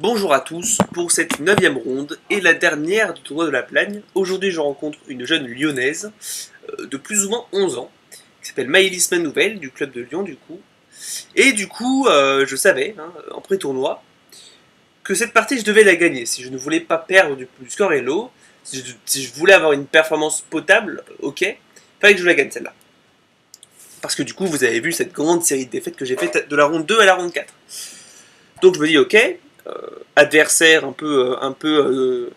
Bonjour à tous, pour cette 9e ronde et la dernière du tournoi de la Plagne, aujourd'hui je rencontre une jeune lyonnaise de plus ou moins 11 ans, qui s'appelle Maëlys Manouvel, du club de Lyon du coup. Et du coup, je savais, en pré-tournoi, que cette partie je devais la gagner, si je ne voulais pas perdre du score Elo, si je voulais avoir une performance potable, ok, il fallait que je la gagne celle-là. Parce que du coup, vous avez vu cette grande série de défaites que j'ai faite de la ronde 2 à la ronde 4. Donc je me dis, ok, adversaire un peu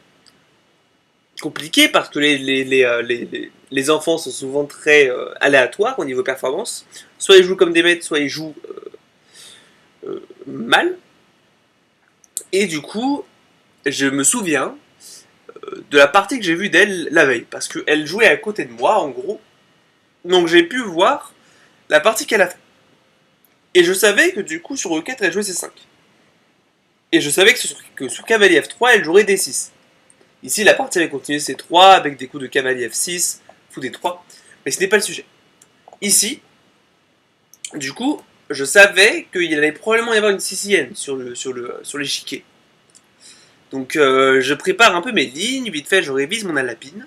compliqué parce que les enfants sont souvent très aléatoires au niveau performance. Soit ils jouent comme des maîtres, soit ils jouent mal. Et du coup, je me souviens de la partie que j'ai vue d'elle la veille parce qu'elle jouait à côté de moi en gros. Donc j'ai pu voir la partie qu'elle a fait. Et je savais que du coup sur E4 elle jouait C5. Et je savais que sur cavalier F3 elle jouerait D6. Ici, la partie avait continué C3 avec des coups de cavalier F6, fou D3, mais ce n'est pas le sujet. Ici, du coup, je savais qu'il allait probablement y avoir une sicilienne sur l'échiquier. Donc, je prépare un peu mes lignes, vite fait, je révise mon alapine,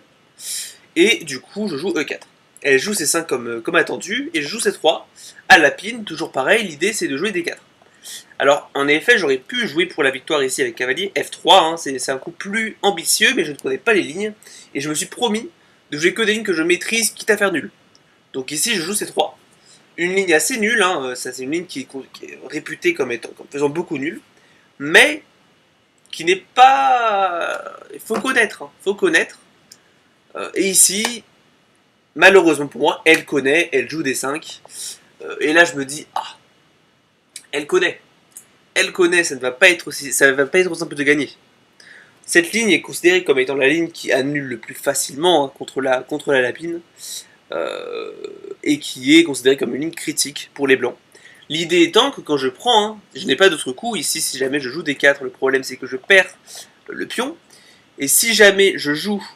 et du coup, je joue E4. Elle joue C5 comme attendu, et je joue C3. Alapine, toujours pareil, l'idée c'est de jouer D4. Alors, en effet, j'aurais pu jouer pour la victoire ici avec cavalier F3, c'est un coup plus ambitieux, mais je ne connais pas les lignes, et je me suis promis de jouer que des lignes que je maîtrise, quitte à faire nul. Donc ici, je joue C3. Une ligne assez nulle, ça c'est une ligne qui est réputée comme faisant beaucoup nul, mais qui n'est pas... Il faut connaître, faut connaître. Et ici, malheureusement pour moi, elle connaît, elle joue des 5, et là je me dis, ah, elle connaît. Elle connaît, ça ne va pas être aussi simple de gagner. Cette ligne est considérée comme étant la ligne qui annule le plus facilement contre la lapine, et qui est considérée comme une ligne critique pour les blancs. L'idée étant que quand je prends, je n'ai pas d'autre coup, ici si jamais je joue D4, le problème c'est que je perds le pion, et si jamais je joue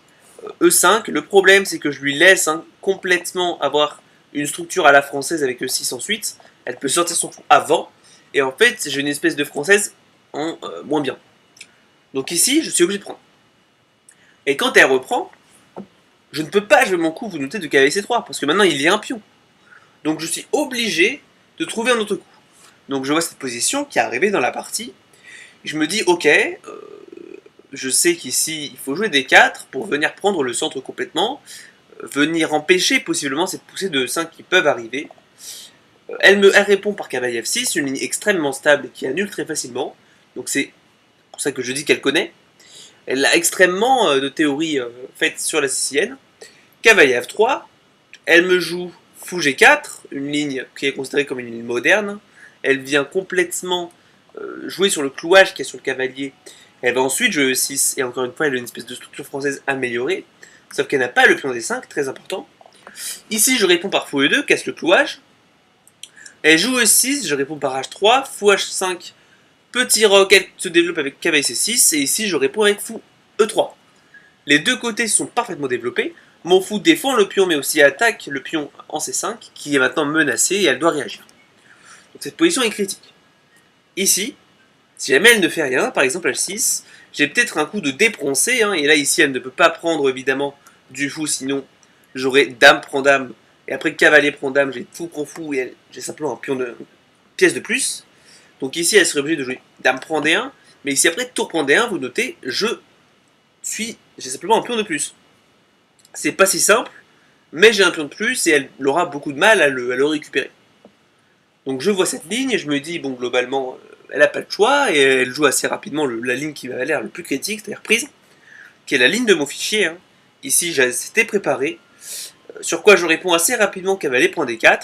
E5, le problème c'est que je lui laisse complètement avoir une structure à la française avec E6 ensuite, elle peut sortir son coup avant, et en fait, j'ai une espèce de française en moins bien. Donc ici, je suis obligé de prendre. Et quand elle reprend, je ne peux pas jouer mon coup, vous notez, de cavalier C3, parce que maintenant il y a un pion. Donc je suis obligé de trouver un autre coup. Donc je vois cette position qui est arrivée dans la partie. Je me dis, ok, je sais qu'ici, il faut jouer D4 pour venir prendre le centre complètement, venir empêcher possiblement cette poussée de 5 qui peuvent arriver. Elle répond par cavalier F6, une ligne extrêmement stable qui annule très facilement. Donc c'est pour ça que je dis qu'elle connaît. Elle a extrêmement de théories faites sur la sicilienne. Cavalier F3, elle me joue fou G4, une ligne qui est considérée comme une ligne moderne. Elle vient complètement jouer sur le clouage qui est sur le cavalier. Elle va ensuite jouer E6, et encore une fois, elle a une espèce de structure française améliorée. Sauf qu'elle n'a pas le pion D5, très important. Ici, je réponds par fou E2, casse le clouage. Elle joue E6, je réponds par H3, fou H5, petit roc, elle se développe avec cavalier C6, et ici je réponds avec fou E3. Les deux côtés sont parfaitement développés, mon fou défend le pion mais aussi attaque le pion en C5, qui est maintenant menacé et elle doit réagir. Donc cette position est critique. Ici, si jamais elle ne fait rien, par exemple H6, j'ai peut-être un coup de déproncé, et là ici elle ne peut pas prendre évidemment du fou, sinon j'aurai dame prend dame, et après cavalier prend dame, j'ai fou prend fou, et j'ai simplement une pièce de plus. Donc ici, elle serait obligée de jouer dame prend D1, mais ici après tour prend D1, vous notez, j'ai simplement un pion de plus. C'est pas si simple, mais j'ai un pion de plus et elle aura beaucoup de mal à le récupérer. Donc je vois cette ligne et je me dis, bon, globalement, elle n'a pas de choix et elle joue assez rapidement la ligne qui m'a l'air le plus critique, c'est-à-dire prise, qui est la ligne de mon fichier. Ici, c'était préparé, sur quoi je réponds assez rapidement cavalier prend D4.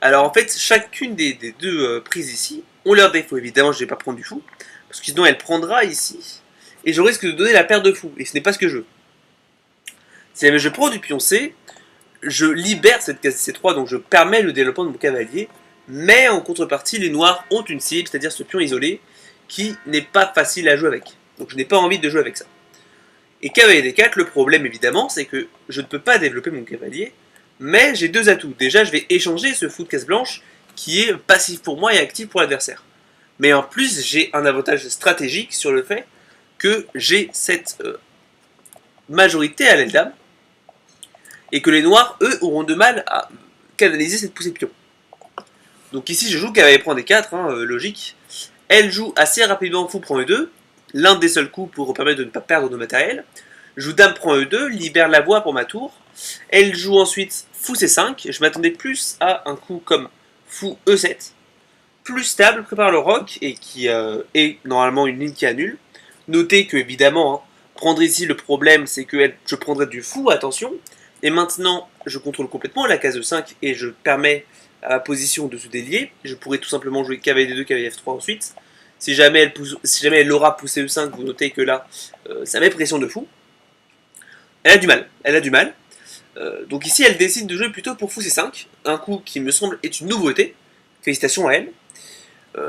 Alors en fait, chacune des deux prises ici ont leurs défauts. Évidemment, je ne vais pas prendre du fou, parce que sinon elle prendra ici, et je risque de donner la paire de fou, et ce n'est pas ce que je veux. Si jamais je prends du pion C, je libère cette case C3, donc je permets le développement de mon cavalier, mais en contrepartie, les noirs ont une cible, c'est-à-dire ce pion isolé, qui n'est pas facile à jouer avec. Donc je n'ai pas envie de jouer avec ça. Et cavalier D4, le problème évidemment, c'est que je ne peux pas développer mon cavalier, mais j'ai deux atouts. Déjà, je vais échanger ce fou de case blanche, qui est passif pour moi et actif pour l'adversaire. Mais en plus, j'ai un avantage stratégique sur le fait que j'ai cette majorité à l'aile dame et que les noirs, eux, auront de mal à canaliser cette poussée de pion. Donc ici, je joue cavalier prend D4, logique. Elle joue assez rapidement fou prend E2, l'un des seuls coups pour permettre de ne pas perdre de matériel. Je joue dame prend E2, libère la voie pour ma tour. Elle joue ensuite fou C5, je m'attendais plus à un coup comme fou E7, plus stable, prépare le roc, et qui est normalement une ligne qui annule. Notez que, évidemment, prendre ici le problème, c'est que je prendrai du fou, attention, et maintenant, je contrôle complètement la case E5, et je permets à ma position de se délier. Je pourrais tout simplement jouer cavalier D2, cavalier F3 ensuite. Si jamais elle aura poussé E5, vous notez que là, ça met pression de fou. Elle a du mal. Donc ici, elle décide de jouer plutôt pour fou C5, un coup qui me semble est une nouveauté. Félicitations à elle.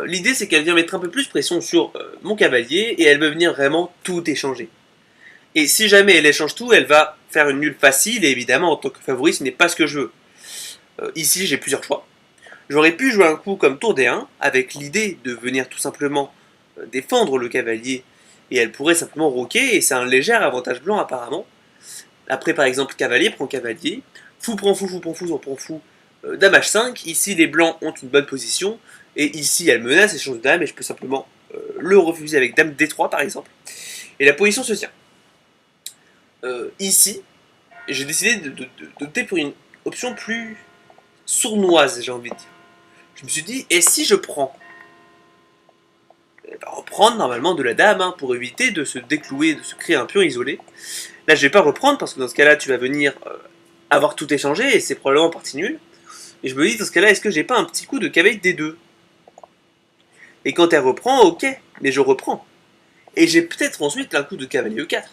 L'idée, c'est qu'elle vient mettre un peu plus pression sur mon cavalier, et elle veut venir vraiment tout échanger. Et si jamais elle échange tout, elle va faire une nulle facile, et évidemment, en tant que favori, ce n'est pas ce que je veux. Ici, j'ai plusieurs choix. J'aurais pu jouer un coup comme tour D1, avec l'idée de venir tout simplement défendre le cavalier, et elle pourrait simplement roquer, et c'est un léger avantage blanc apparemment. Après, par exemple, cavalier prend cavalier, fou prend fou, fou prend fou, on prend fou, dame H5. Ici, les blancs ont une bonne position, et ici, elle menace, échange de dame, et je peux simplement le refuser avec dame D3, par exemple. Et la position se tient. Ici, j'ai décidé d'opter pour une option plus sournoise, j'ai envie de dire. Je me suis dit, et si je prends reprendre normalement de la dame, pour éviter de se déclouer, de se créer un pion isolé. Là, je vais pas reprendre parce que dans ce cas-là, tu vas venir avoir tout échangé et c'est probablement partie nulle. Et je me dis, dans ce cas-là, est-ce que j'ai pas un petit coup de cavalier D2? Et quand elle reprend, ok, mais je reprends. Et j'ai peut-être ensuite un coup de cavalier E4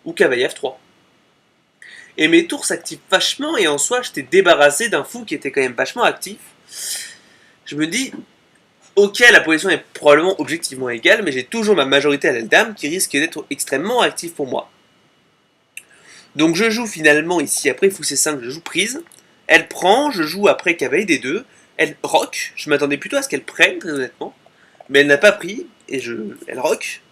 ou cavalier F3. Et mes tours s'activent vachement et en soi, je t'ai débarrassé d'un fou qui était quand même vachement actif. Je me dis, ok, la position est probablement objectivement égale, mais j'ai toujours ma majorité à l'aile dame qui risque d'être extrêmement active pour moi. Donc je joue finalement ici, après fou C5, je joue prise. Elle prend, je joue après cavalier D2. Elle rock, je m'attendais plutôt à ce qu'elle prenne, très honnêtement. Mais elle n'a pas pris, et elle rock.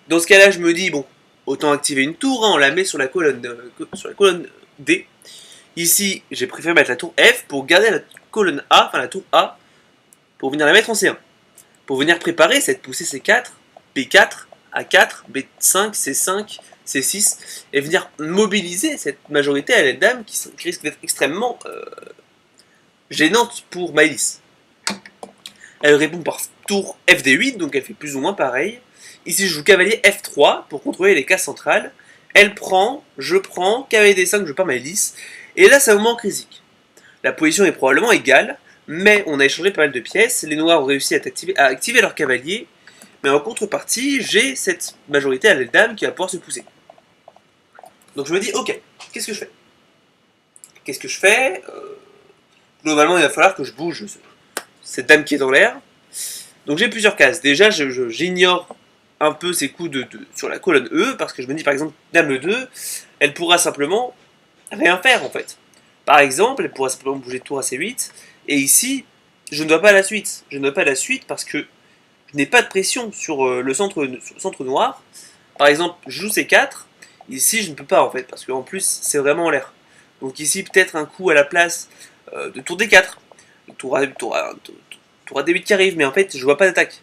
Dans ce cas-là, je me dis, bon, autant activer une tour, on la met sur la colonne D. Ici, j'ai préféré mettre la tour F pour garder la colonne A, enfin la tour A, pour venir la mettre en C1. Pour venir préparer cette poussée C4, B4, A4, B5, C5, C6, et venir mobiliser cette majorité à l'aile dame qui risque d'être extrêmement gênante pour Maëlys. Elle répond par tour FD8, donc elle fait plus ou moins pareil. Ici, je joue cavalier F3 pour contrôler les cases centrales. Elle prend, je prends, cavalier D5, je pars Maëlys. Et là, c'est un moment critique. La position est probablement égale, mais on a échangé pas mal de pièces. Les noirs ont réussi à activer leur cavalier, mais en contrepartie, j'ai cette majorité à l'aile dame qui va pouvoir se pousser. Donc je me dis, ok, qu'est-ce que je fais? Qu'est-ce que je fais Globalement, il va falloir que je bouge cette dame qui est dans l'air. Donc j'ai plusieurs cases. Déjà, j'ignore un peu ces coups sur la colonne E, parce que je me dis, par exemple, dame E2, elle pourra simplement rien faire, en fait. Par exemple, elle pourra simplement bouger de tour à C8, et ici, je ne dois pas la suite. Je ne dois pas la suite parce que je n'ai pas de pression sur le centre noir. Par exemple, je joue C4, ici, je ne peux pas, en fait, parce qu'en plus, c'est vraiment en l'air. Donc ici, peut-être un coup à la place de tour D4. Tour à D8 qui arrive, mais en fait, je vois pas d'attaque.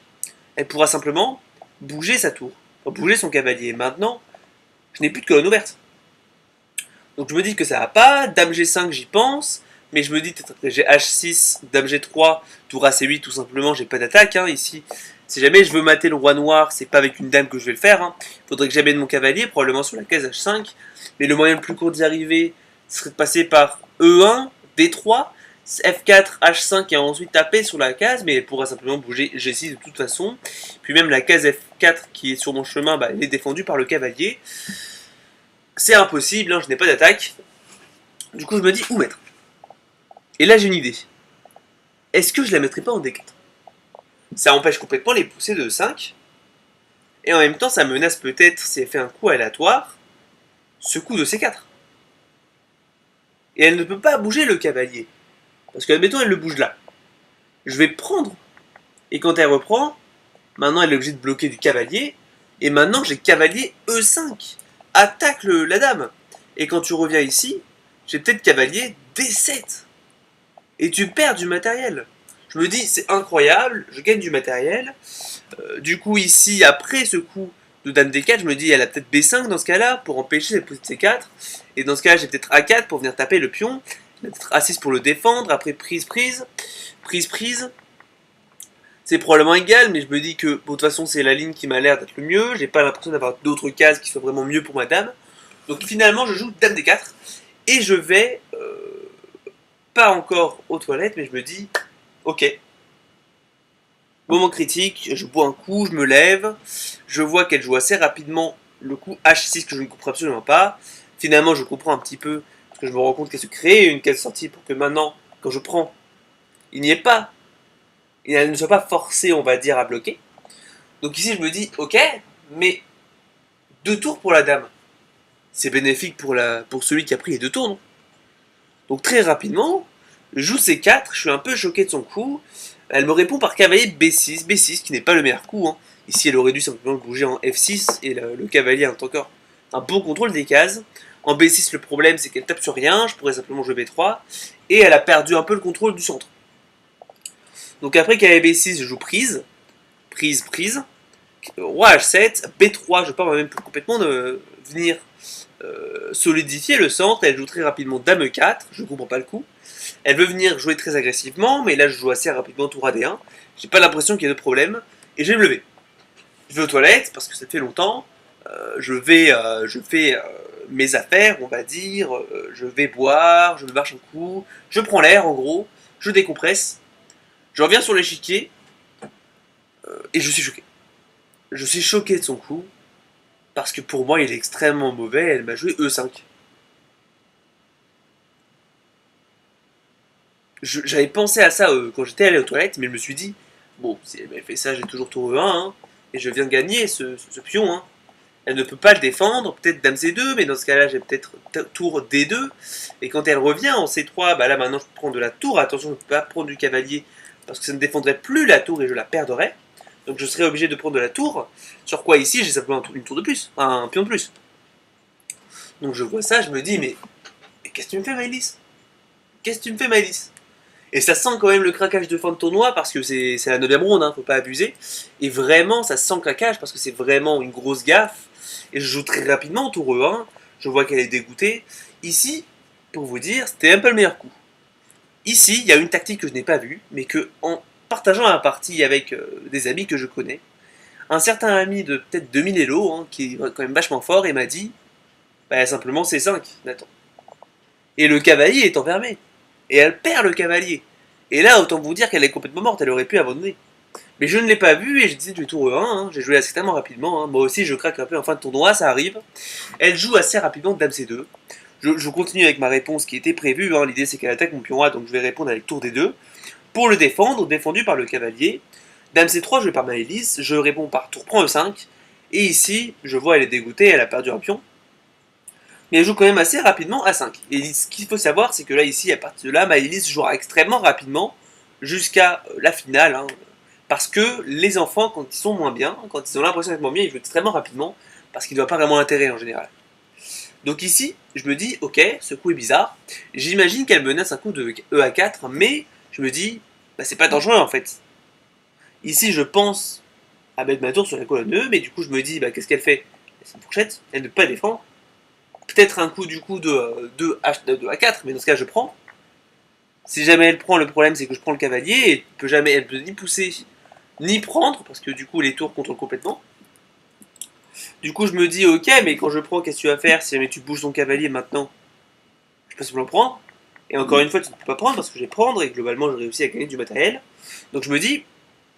Elle pourra simplement bouger sa tour, bouger son cavalier. Maintenant, je n'ai plus de colonne ouverte. Donc je me dis que ça va pas, dame G5 j'y pense, mais je me dis peut-être que j'ai H6, dame G3, tour à C8 tout simplement, j'ai pas d'attaque ici. Si jamais je veux mater le roi noir, c'est pas avec une dame que je vais le faire. Il faudrait que j'amène mon cavalier, probablement sur la case H5, mais le moyen le plus court d'y arriver serait de passer par E1, D3, F4, H5 et ensuite taper sur la case, mais elle pourra simplement bouger G6 de toute façon. Puis même la case F4 qui est sur mon chemin, elle est défendue par le cavalier. C'est impossible, je n'ai pas d'attaque. Du coup, je me dis où mettre. Et là, j'ai une idée. Est-ce que je la mettrais pas en D4? Ça empêche complètement les poussées de 5. Et en même temps, ça menace peut-être, si elle fait un coup aléatoire, ce coup de C4. Et elle ne peut pas bouger le cavalier. Parce que, admettons, elle le bouge là. Je vais prendre. Et quand elle reprend, Maintenant, elle est obligée de bloquer du cavalier. Et maintenant, j'ai cavalier E5. Attaque la dame. Et quand tu reviens ici, j'ai peut-être cavalier D7. Et tu perds du matériel. Je me dis, c'est incroyable, je gagne du matériel. Du coup, ici, après ce coup de dame D4, je me dis, elle a peut-être B5 dans ce cas-là, pour empêcher cette position C4. Et dans ce cas-là, j'ai peut-être A4 pour venir taper le pion. Peut-être A6 pour le défendre. Après, prise, prise. Prise, prise. C'est probablement égal, mais je me dis que, bon, de toute façon, c'est la ligne qui m'a l'air d'être le mieux. J'ai pas l'impression d'avoir d'autres cases qui soient vraiment mieux pour ma dame. Donc finalement, je joue dame D4. Et je vais, pas encore aux toilettes, mais je me dis, ok, moment critique, je bois un coup, je me lève, je vois qu'elle joue assez rapidement le coup H6 que je ne comprends absolument pas. Finalement, je comprends un petit peu, parce que je me rends compte qu'elle se crée une case sortie pour que maintenant, quand je prends, il n'y ait pas, elle ne soit pas forcée, on va dire, à bloquer. Donc ici, je me dis, ok, mais 2 tours pour la dame. C'est bénéfique pour celui qui a pris les 2 tours, non? Donc très rapidement, je joue C4, je suis un peu choqué de son coup. Elle me répond par cavalier B6, B6 qui n'est pas le meilleur coup. Hein. Ici, elle aurait dû simplement bouger en F6 et le cavalier a encore un bon contrôle des cases. En B6, le problème c'est qu'elle tape sur rien, je pourrais simplement jouer B3 et elle a perdu un peu le contrôle du centre. Donc après cavalier B6, je joue prise, prise, prise. Roi H7, B3, je peux même complètement venir solidifier le centre. Elle joue très rapidement Dame E4, je comprends pas le coup. Elle veut venir jouer très agressivement, mais là je joue assez rapidement tour AD1. J'ai pas l'impression qu'il y ait de problème, et je vais me lever. Je vais aux toilettes, parce que ça fait longtemps. Je fais mes affaires, on va dire. Je vais boire, je me marche un coup, je prends l'air en gros, je décompresse. Je reviens sur l'échiquier, et je suis choqué. Je suis choqué de son coup, parce que pour moi il est extrêmement mauvais, elle m'a joué E5. J'avais pensé à ça quand j'étais allé aux toilettes, mais je me suis dit, bon, si elle m'avait fait ça, j'ai toujours tour E1, hein, et je viens de gagner ce pion. Hein. Elle ne peut pas le défendre, peut-être dame C2, mais dans ce cas-là, j'ai peut-être tour D2. Et quand elle revient en C3, bah là maintenant je prends de la tour. Attention, je ne peux pas prendre du cavalier, parce que ça ne défendrait plus la tour et je la perdrais. Donc je serais obligé de prendre de la tour. Sur quoi ici, j'ai simplement une tour de plus, un pion de plus. Donc je vois ça, je me dis, mais qu'est-ce que tu me fais, Maëlys? Qu'est-ce que tu me fais, Maëlys? Et ça sent quand même le craquage de fin de tournoi parce que c'est la 9ème ronde, hein, faut pas abuser. Et vraiment, ça sent le craquage parce que c'est vraiment une grosse gaffe. Et je joue très rapidement, tour E1. Je vois qu'elle est dégoûtée. Ici, pour vous dire, c'était un peu le meilleur coup. Ici, il y a une tactique que je n'ai pas vue, mais que en partageant la partie avec des amis que je connais, un certain ami de peut-être 2000 Elo, hein, qui est quand même vachement fort, et m'a dit bah, simplement C5, Nathan. Et le cavalier est enfermé. Et elle perd le cavalier. Et là, autant vous dire qu'elle est complètement morte, elle aurait pu abandonner. Mais je ne l'ai pas vue et j'ai décidé de jouer tour E1, hein. J'ai joué extrêmement rapidement. Hein. Moi aussi, je craque un peu en fin de tournoi, ça arrive. Elle joue assez rapidement Dame C2. Je continue avec ma réponse qui était prévue. Hein. L'idée, c'est qu'elle attaque mon pion A, donc je vais répondre avec tour D2. Pour le défendre, défendu par le cavalier. Dame C3, je vais par Maëlys. Je réponds par tour prend E5. Et ici, je vois, elle est dégoûtée, elle a perdu un pion. Mais elle joue quand même assez rapidement à 5. Et ce qu'il faut savoir, c'est que là, ici, à partir de là, Maëlys jouera extrêmement rapidement jusqu'à la finale. Hein, parce que les enfants, quand ils sont moins bien, quand ils ont l'impression d'être moins bien, ils jouent extrêmement rapidement, parce qu'ils ne voient pas vraiment l'intérêt en général. Donc ici, je me dis, ok, ce coup est bizarre. J'imagine qu'elle menace un coup de E à 4, mais je me dis, bah, c'est pas dangereux en fait. Ici, je pense à mettre ma tour sur la colonne E, mais du coup, je me dis, bah, qu'est-ce qu'elle fait? C'est une fourchette, elle ne peut pas défendre. Peut-être un coup du coup de A4, mais dans ce cas je prends. Si jamais elle prend, le problème c'est que je prends le cavalier et elle peut ni pousser ni prendre, parce que du coup les tours contrôlent complètement. Du coup je me dis ok, mais quand je prends, qu'est-ce que tu vas faire? Si jamais tu bouges ton cavalier maintenant, je peux simplement prendre. Et encore une fois, tu ne peux pas prendre parce que je vais prendre et globalement je réussis à gagner du matériel. Donc je me dis,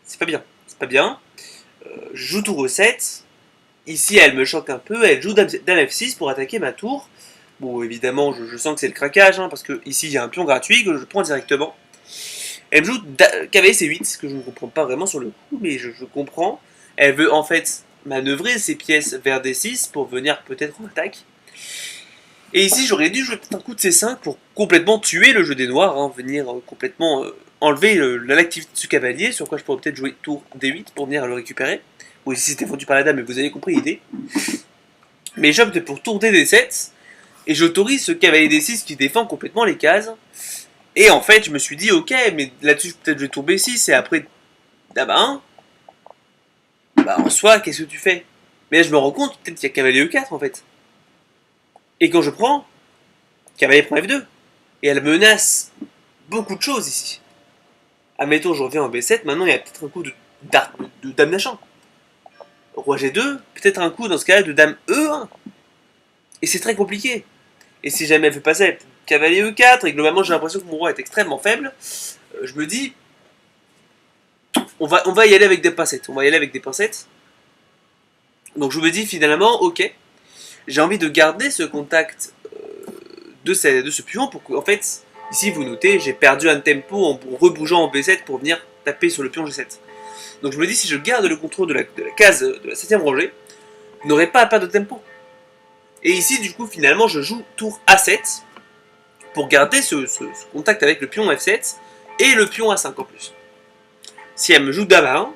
c'est pas bien, c'est pas bien. Je joue tour E7. Ici, elle me choque un peu, elle joue dame F6 pour attaquer ma tour. Bon, évidemment, je sens que c'est le craquage, hein, parce que ici, il y a un pion gratuit que je prends directement. Elle me joue cavalier C8, ce que je ne comprends pas vraiment sur le coup, mais je comprends. Elle veut en fait manœuvrer ses pièces vers D6 pour venir peut-être en attaque. Et ici, j'aurais dû jouer peut-être un coup de C5 pour complètement tuer le jeu des noirs, hein, venir complètement enlever l'activité de ce cavalier, sur quoi je pourrais peut-être jouer tour D8 pour venir le récupérer. Ou si c'était vendu par la dame, mais vous avez compris l'idée. Mais j'opte pour tour D7, et j'autorise ce cavalier D6 qui défend complètement les cases. Et en fait, je me suis dit, ok, mais là-dessus, peut-être je vais tour B6, et après, dame 1. Bah, en soi, qu'est-ce que tu fais? Mais là, je me rends compte, peut-être qu'il y a cavalier E4, en fait. Et quand je prends, cavalier prend F2. Et elle menace beaucoup de choses ici. Admettons, je reviens en B7, maintenant il y a peut-être un coup de dame d'achat. Roi G2, peut-être un coup dans ce cas-là de dame E1. Et c'est très compliqué. Et si jamais elle fait passer cavalier E4, et globalement j'ai l'impression que mon roi est extrêmement faible, je me dis, on va y aller avec des pincettes. On va y aller avec des pincettes. Donc je me dis finalement, ok, j'ai envie de garder ce contact de ce pion pour qu'en fait, ici vous notez, j'ai perdu un tempo en rebougeant en B7 pour venir taper sur le pion G7. Donc je me dis, si je garde le contrôle de la case de la 7ème rangée, je n'aurai pas à perdre de tempo. Et ici, du coup, finalement, je joue tour A7 pour garder ce contact avec le pion F7 et le pion A5 en plus. Si elle me joue dame A1,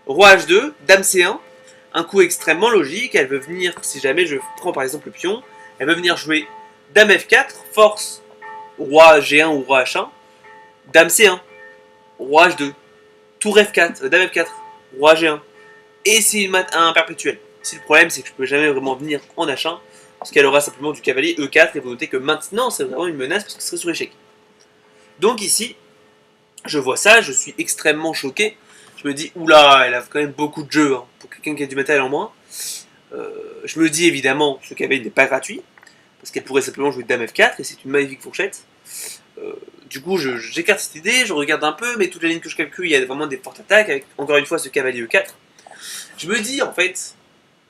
roi H2, dame C1, un coup extrêmement logique, elle veut venir, si jamais je prends par exemple le pion, elle veut venir jouer dame F4, force roi G1 ou roi H1, dame C1, roi H2, tour F4, dame F4, roi G1, et c'est une mat un perpétuel. Si le problème c'est que je peux jamais vraiment venir en H1, parce qu'elle aura simplement du cavalier E4, et vous notez que maintenant c'est vraiment une menace parce que ce serait sur échec. Donc ici, je vois ça, je suis extrêmement choqué. Je me dis, oula, elle a quand même beaucoup de jeux, hein, pour quelqu'un qui a du matériel en moins. Je me dis évidemment, ce cavalier n'est pas gratuit, parce qu'elle pourrait simplement jouer dame F4, et c'est une magnifique fourchette. Du coup, j'écarte cette idée, je regarde un peu, mais toutes les lignes que je calcule, il y a vraiment des fortes attaques, avec encore une fois ce cavalier E4. Je me dis, en fait,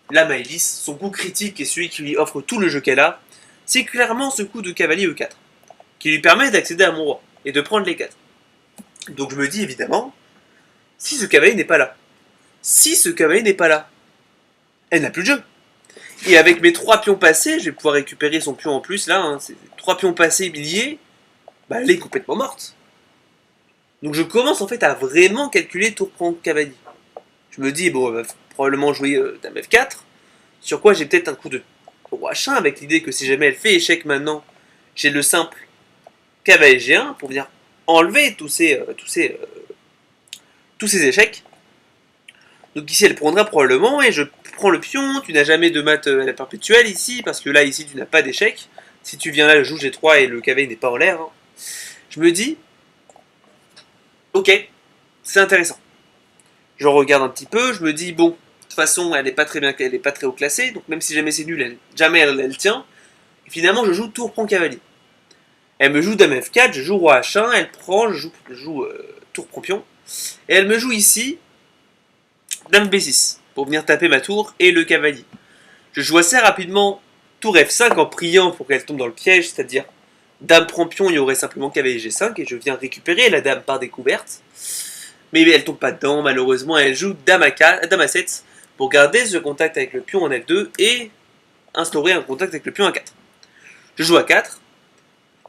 là, Maëlys, son coup critique et celui qui lui offre tout le jeu qu'elle a, c'est clairement ce coup de cavalier E4, qui lui permet d'accéder à mon roi, et de prendre les 4. Donc je me dis, évidemment, si ce cavalier n'est pas là, elle n'a plus de jeu. Et avec mes 3 pions passés, je vais pouvoir récupérer son pion en plus, là, hein, c'est 3 pions passés liés, bah elle est complètement morte. Donc je commence en fait à vraiment calculer tour prend cavalier. Je me dis, bon, elle va probablement jouer dame F4, sur quoi j'ai peut-être un coup de roi H1, avec l'idée que si jamais elle fait échec maintenant, j'ai le simple cavalier G1 pour venir enlever tous ces échecs. Donc ici elle prendra probablement, et je prends le pion, tu n'as jamais de mat à la perpétuelle ici, parce que là ici tu n'as pas d'échec. Si tu viens là, je joue G3 et le cavalier n'est pas en l'air. Hein. Je me dis, ok, c'est intéressant. Je regarde un petit peu, je me dis, bon, de toute façon elle n'est pas très bien, elle n'est pas très haut classée, donc même si jamais c'est nul, jamais elle tient. Et finalement je joue tour prend cavalier. Elle me joue dame F4, je joue roi H1, elle prend, je joue tour prend pion. Et elle me joue ici dame B6 pour venir taper ma tour et le cavalier. Je joue assez rapidement tour F5 en priant pour qu'elle tombe dans le piège, c'est-à-dire dame prend pion, il y aurait simplement cavalier G5 et je viens récupérer la dame par découverte. Mais elle tombe pas dedans, malheureusement elle joue dame A7 pour garder ce contact avec le pion en F2 et instaurer un contact avec le pion A4. Je joue A4.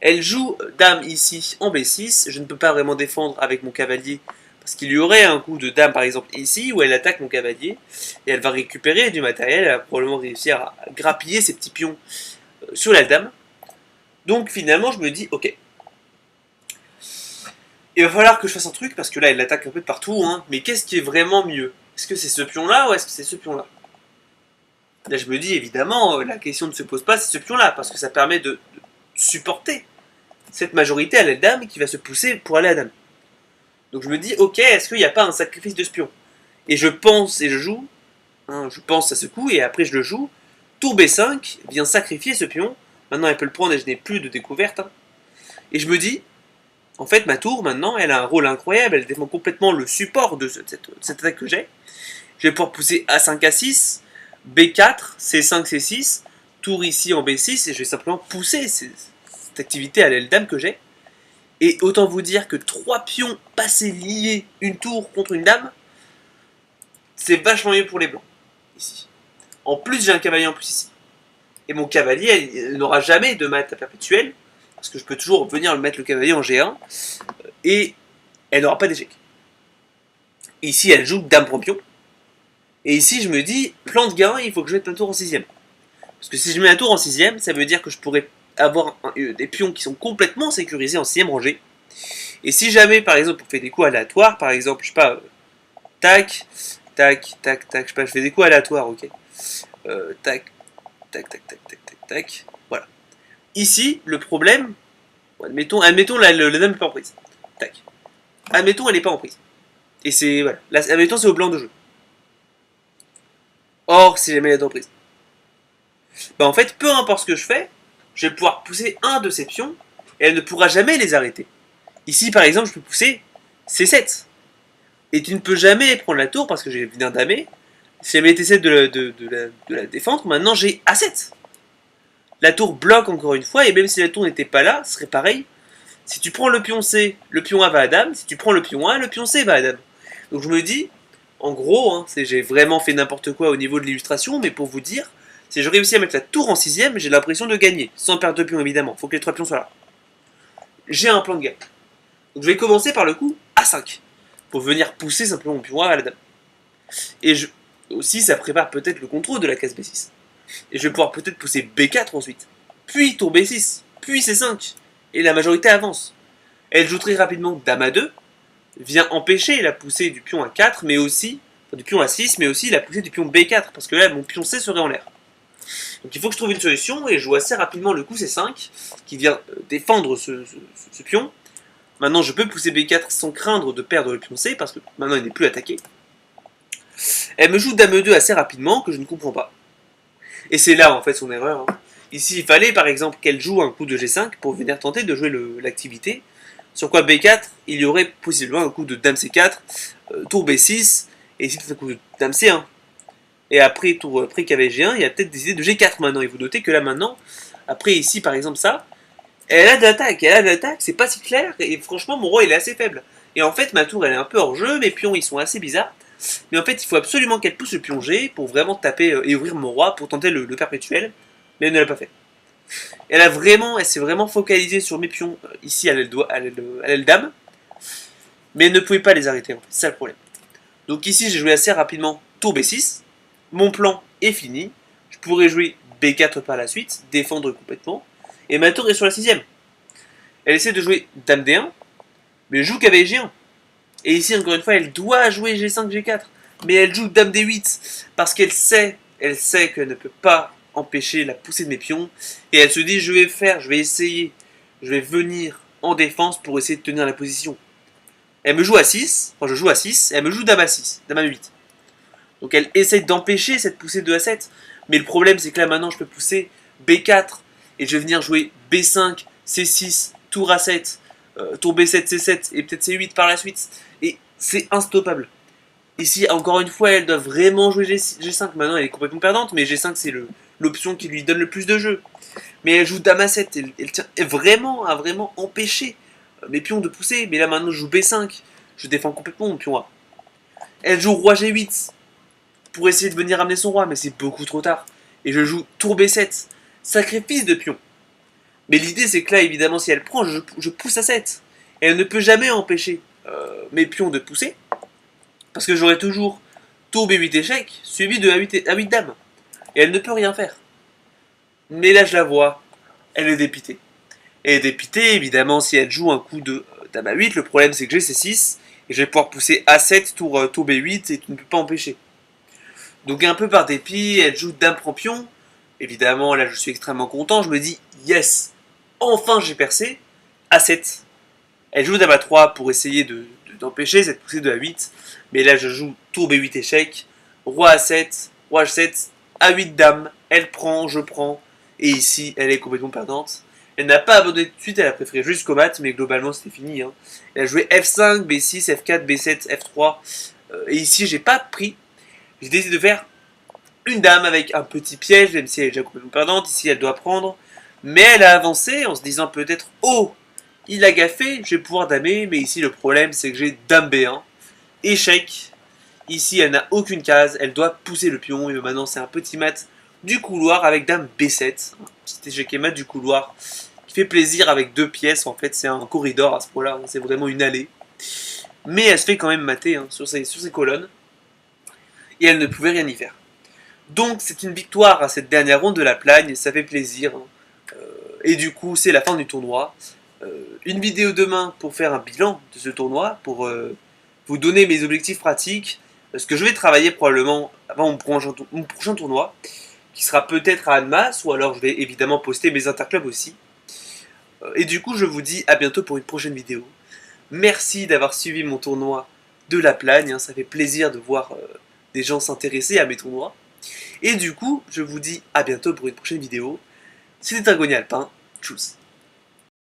Elle joue dame ici en B6, je ne peux pas vraiment défendre avec mon cavalier parce qu'il y aurait un coup de dame par exemple ici où elle attaque mon cavalier et elle va récupérer du matériel, elle va probablement réussir à grappiller ses petits pions sur la dame. Donc finalement je me dis ok, il va falloir que je fasse un truc parce que là elle attaque un peu de partout, hein, mais qu'est-ce qui est vraiment mieux? Est-ce que c'est ce pion là ou est-ce que c'est ce pion là? Là je me dis évidemment la question ne se pose pas, c'est ce pion là parce que ça permet de supporter cette majorité à la dame qui va se pousser pour aller à la dame. Donc je me dis, ok, est-ce qu'il n'y a pas un sacrifice de spion? Et je pense et je joue, hein, je pense à ce coup et après je le joue. Tour B5 vient sacrifier ce pion. Maintenant elle peut le prendre et je n'ai plus de découverte. Hein. Et je me dis, en fait ma tour maintenant elle a un rôle incroyable, elle défend complètement le support de cette attaque que j'ai. Je vais pouvoir pousser A5, A6, B4, C5, C6, tour ici en B6 et je vais simplement pousser cette activité à l'aile dame que j'ai. Et autant vous dire que 3 pions passés liés une tour contre une dame, c'est vachement mieux pour les blancs, ici. En plus, j'ai un cavalier en plus ici. Et mon cavalier, il n'aura jamais de mat à perpétuel, parce que je peux toujours venir mettre le cavalier en G1. Et elle n'aura pas d'échec. Ici, elle joue dame prend pion. Et ici, je me dis, plan de gain, il faut que je mette un tour en sixième. Parce que si je mets un tour en sixième, ça veut dire que je pourrais avoir des pions qui sont complètement sécurisés en sixième rangée. Et si jamais, par exemple, on fait des coups aléatoires, par exemple, je sais pas, tac, tac, tac, tac, je sais pas, je fais des coups aléatoires, ok. Tac, tac, tac, tac, tac, tac, tac, voilà. Ici, le problème, admettons la dame n'est pas en prise. Tac. Admettons, elle n'est pas en prise. Et c'est, voilà, là, admettons, c'est au blanc de jeu. Or, si jamais elle est en prise. Bah en fait, peu importe ce que je fais, je vais pouvoir pousser un de ces pions, et elle ne pourra jamais les arrêter. Ici, par exemple, je peux pousser C7. Et tu ne peux jamais prendre la tour parce que j'ai bien damé. Si j'avais été 7 de la défendre, maintenant j'ai A7. La tour bloque encore une fois, et même si la tour n'était pas là, ce serait pareil. Si tu prends le pion C, le pion A va à dame. Si tu prends le pion A, le pion C va à dame. Donc je me dis, en gros, hein, j'ai vraiment fait n'importe quoi au niveau de l'illustration, mais pour vous dire, si je réussis à mettre la tour en sixième, j'ai l'impression de gagner. Sans perdre de pion évidemment, il faut que les 3 pions soient là. J'ai un plan de gagne. Donc je vais commencer par le coup A5. Pour venir pousser simplement mon pion A à la dame. Et aussi ça prépare peut-être le contrôle de la case B6. Et je vais pouvoir peut-être pousser B4 ensuite. Puis tour B6. Puis C5. Et la majorité avance. Elle joue très rapidement dame A2. Vient empêcher la poussée du pion A4, mais aussi, enfin, du pion A6, mais aussi la poussée du pion B4. Parce que là, mon pion C serait en l'air. Donc il faut que je trouve une solution, et je joue assez rapidement le coup C5, qui vient défendre ce pion. Maintenant, je peux pousser B4 sans craindre de perdre le pion C, parce que maintenant, il n'est plus attaqué. Elle me joue dame E2 assez rapidement, que je ne comprends pas. Et c'est là, en fait, son erreur. Hein. Ici, il fallait, par exemple, qu'elle joue un coup de G5 pour venir tenter de jouer l'activité. Sur quoi B4, il y aurait possiblement un coup de dame C4, tour B6, et ici, un coup de dame C1. Et après, après qu'avait G1, il y a peut-être des idées de G4 maintenant. Et vous notez que là, maintenant, après ici, par exemple, ça, elle a de l'attaque, c'est pas si clair, et franchement, mon roi, il est assez faible. Et en fait, ma tour, elle est un peu hors jeu, mes pions, ils sont assez bizarres. Mais en fait, il faut absolument qu'elle pousse le pion G pour vraiment taper et ouvrir mon roi pour tenter le perpétuel. Mais elle ne l'a pas fait. Elle s'est vraiment focalisée sur mes pions ici à l'aile dame. Mais elle ne pouvait pas les arrêter, en fait. C'est ça le problème. Donc ici, j'ai joué assez rapidement tour B6. Mon plan est fini. Je pourrais jouer B4 par la suite, défendre complètement. Et ma tour est sur la sixième. Elle essaie de jouer dame D1, mais joue qu'avec G1. Et ici, encore une fois, elle doit jouer G5, G4. Mais elle joue dame D8 parce qu'elle sait qu'elle ne peut pas empêcher la poussée de mes pions. Et elle se dit, je vais essayer, je vais venir en défense pour essayer de tenir la position. Elle me joue à 6, enfin je joue à 6, et elle me joue dame à 6, dame à 8. Donc elle essaye d'empêcher cette poussée de A7. Mais le problème, c'est que là, maintenant, je peux pousser B4, et je vais venir jouer B5, C6, tour A7, tour B7, C7, et peut-être C8 par la suite. Et c'est instoppable. Ici, encore une fois, elle doit vraiment jouer G5. Maintenant, elle est complètement perdante, mais G5, c'est l'option qui lui donne le plus de jeu. Mais elle joue dame A7, elle tient vraiment à vraiment empêcher mes pions de pousser. Mais là, maintenant, je joue B5, je défends complètement mon pion A. Elle joue roi G8 pour essayer de venir amener son roi, mais c'est beaucoup trop tard. Et je joue tour B7, sacrifice de pion. Mais l'idée, c'est que là, évidemment, si elle prend, je pousse à 7. Et elle ne peut jamais empêcher mes pions de pousser, parce que j'aurai toujours tour B8 échec, suivi de A8 dame. Et elle ne peut rien faire. Mais là, je la vois, elle est dépitée. Elle est dépitée, évidemment, si elle joue un coup de dame A8, le problème c'est que j'ai C6, et je vais pouvoir pousser A7, tour B8, et tu ne peux pas empêcher. Donc un peu par dépit, elle joue dame prend pion. Évidemment, là je suis extrêmement content, je me dis, yes, enfin j'ai percé, A7. Elle joue dame A3 pour essayer d'empêcher cette poussée de A8. Mais là je joue tour B8 échec, roi A7, roi H7, A8 dame, elle prend, je prends. Et ici, elle est complètement perdante. Elle n'a pas abandonné tout de suite, elle a préféré jusqu'au mat, mais globalement c'était fini. Hein. Elle a joué F5, B6, F4, B7, F3. Et ici, j'ai pas pris. J'ai décidé de faire une dame avec un petit piège, même si elle est déjà complètement perdante. Ici, elle doit prendre. Mais elle a avancé en se disant peut-être, oh, il a gaffé, je vais pouvoir damer. Mais ici, le problème, c'est que j'ai dame B1. Échec. Ici, elle n'a aucune case. Elle doit pousser le pion. Et maintenant, c'est un petit mat du couloir avec dame B7. Un petit échec et mat du couloir qui fait plaisir avec deux pièces. En fait, c'est un corridor à ce point-là. C'est vraiment une allée. mais elle se fait quand même mater hein, sur ses colonnes, et elle ne pouvait rien y faire. Donc c'est une victoire à cette dernière ronde de la Plagne, ça fait plaisir. Hein. Et du coup, c'est la fin du tournoi. Une vidéo demain pour faire un bilan de ce tournoi, pour vous donner mes objectifs pratiques, ce que je vais travailler probablement avant mon prochain tournoi, qui sera peut-être à Annemasse, ou alors je vais évidemment poster mes interclubs aussi. Et du coup, je vous dis à bientôt pour une prochaine vidéo. Merci d'avoir suivi mon tournoi de la Plagne, hein, ça fait plaisir de voir des gens s'intéresser à mes tournois. Et du coup, je vous dis à bientôt pour une prochaine vidéo. C'était Dragonia Alpin, tchuss.